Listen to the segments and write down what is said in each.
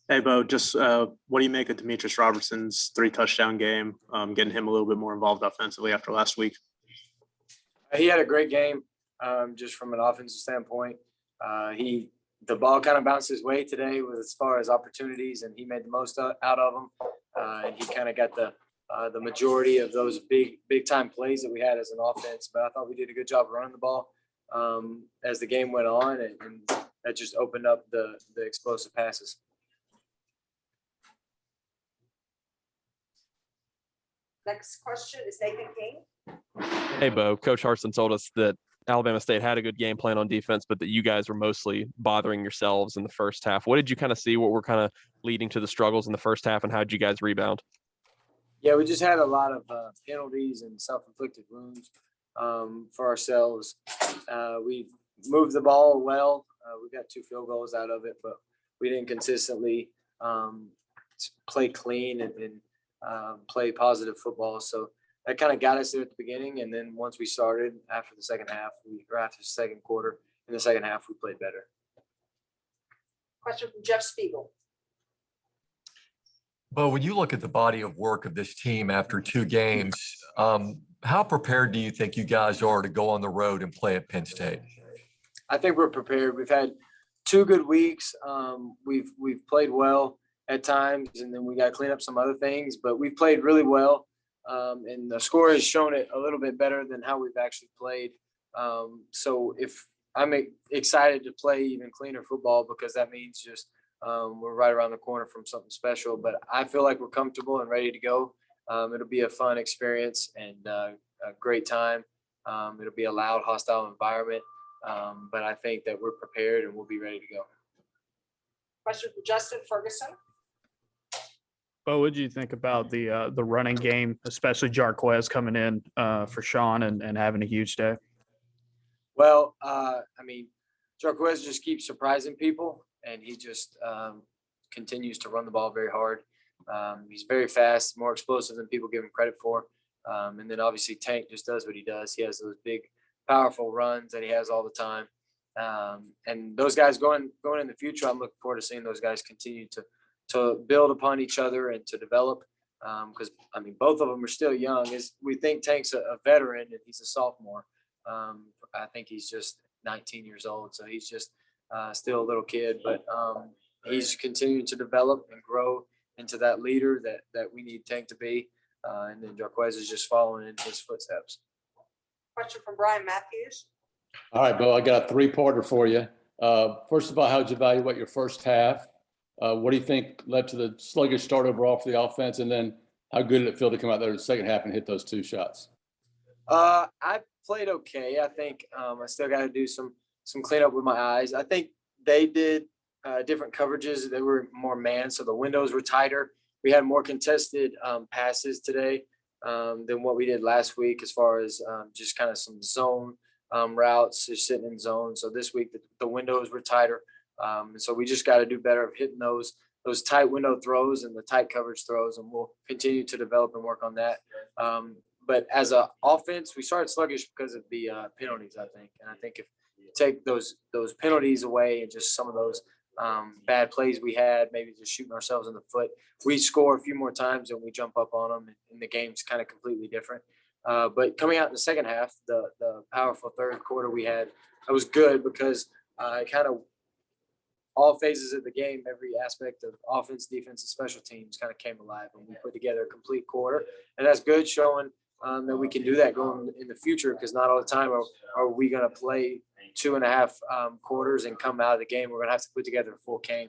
Hey, Bo, just what do you make of Demetrius Robertson's 3 touchdown game, getting him a little bit more involved offensively after last week? He had a great game, just from an offensive standpoint. The ball kind of bounced his way today with as far as opportunities, and he made the most out of them. And he kind of got the majority of those big time plays that we had as an offense. But I thought we did a good job running the ball as the game went on, and that just opened up the explosive passes. Next question is Nathan King. Hey, Bo. Coach Harsin told us that Alabama State had a good game plan on defense, but that you guys were mostly bothering yourselves in the first half. What did you kind of see? What were kind of leading to the struggles in the first half, and how did you guys rebound? Yeah, we just had a lot of penalties and self-inflicted wounds for ourselves. We moved the ball well. We got 2 field goals out of it, but we didn't consistently play clean and play positive football. So that kind of got us there at the beginning. And then once we started after the second half, after the second quarter, in the second half, we played better. Question from Jeff Spiegel. Bo, when you look at the body of work of this team after 2 games, how prepared do you think you guys are to go on the road and play at Penn State? I think we're prepared. We've had 2 good weeks. We've played well at times, and then we got to clean up some other things. But we've played really well, and the score has shown it a little bit better than how we've actually played. So if I'm excited to play even cleaner football, because that means just we're right around the corner from something special. But I feel like we're comfortable and ready to go. It'll be a fun experience and a great time. It'll be a loud, hostile environment. But I think that we're prepared and we'll be ready to go. Question from Justin Ferguson. Bo, what did you think about the running game, especially Jarquez coming in for Sean and having a huge day? Well, Jarquez just keeps surprising people, and he just continues to run the ball very hard. He's very fast, more explosive than people give him credit for. And then obviously Tank just does what he does. He has those big, powerful runs that he has all the time. And those guys going in the future, I'm looking forward to seeing those guys continue to build upon each other and to develop. Because both of them are still young. We think Tank's a veteran and he's a sophomore. I think he's just 19 years old, so he's just still a little kid. But he's continuing to develop and grow into that leader that we need Tank to be. And then Jarquez is just following in his footsteps. Question from Brian Matthews. All right, Bo, I got a 3-parter for you. First of all, how did you evaluate your first half? What do you think led to the sluggish start overall for the offense? And then how good did it feel to come out there in the second half and hit those 2 shots? I played okay. I think I still got to do some cleanup with my eyes. I think they did different coverages. They were more man, so the windows were tighter. We had more contested passes today than what we did last week, as far as just kind of some zone routes, just sitting in zone. So this week the windows were tighter. And so we just got to do better of hitting those tight window throws and the tight coverage throws, and we'll continue to develop and work on that. But as an offense, we started sluggish because of the penalties, I think. And I think if you take those penalties away and just some of those bad plays we had, maybe just shooting ourselves in the foot, we score a few more times and we jump up on them, and the game's kind of completely different. But coming out in the second half, the powerful third quarter we had, that was good because kind of all phases of the game, every aspect of offense, defense, and special teams kind of came alive, and we put together a complete quarter. And that's good, showing that we can do that going in the future, because not all the time are we going to play 2.5 quarters and come out of the game. We're going to have to put together a full game.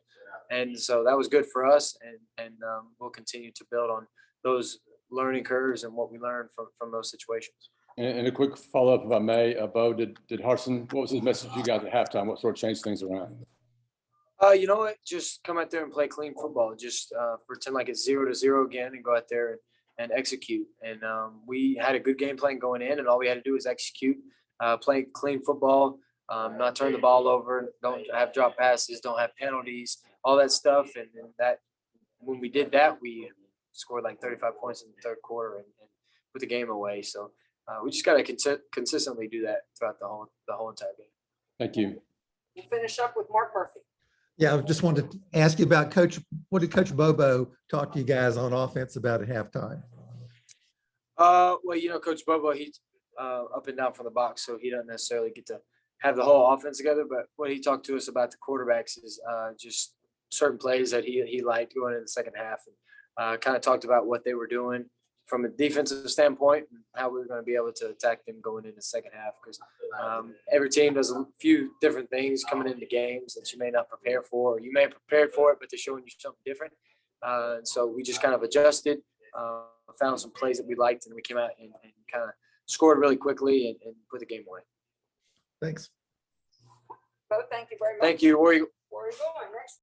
And so that was good for us, and we'll continue to build on those learning curves and what we learned from those situations. And a quick follow-up, if I may, Bo, did Harsin, what was his message to you guys at halftime? What sort of changed things around? You know what? Just come out there and play clean football. Just pretend like it's 0-0 again and go out there and execute. And we had a good game plan going in, and all we had to do was execute, play clean football, not turn the ball over, don't have drop passes, don't have penalties, all that stuff. And that, when we did that, we scored like 35 points in the third quarter and put the game away. So we just got to consistently do that throughout the whole entire game. Thank you. We'll finish up with Mark Murphy. Yeah, I just wanted to ask you about what did Coach Bobo talk to you guys on offense about at halftime? Well, Coach Bobo, he's up and down from the box, so he doesn't necessarily get to have the whole offense together. But what he talked to us about the quarterbacks is just certain plays that he liked going in the second half, and kind of talked about what they were doing from a defensive standpoint and how we were going to be able to attack them going into the second half. Because every team does a few different things coming into games that you may not prepare for, or you may have prepared for it, but they're showing you something different. And so we just kind of adjusted, found some plays that we liked, and we came out and kind of scored really quickly and put the game away. Thanks. Bo, thank you very much. Thank you. Where are you going next?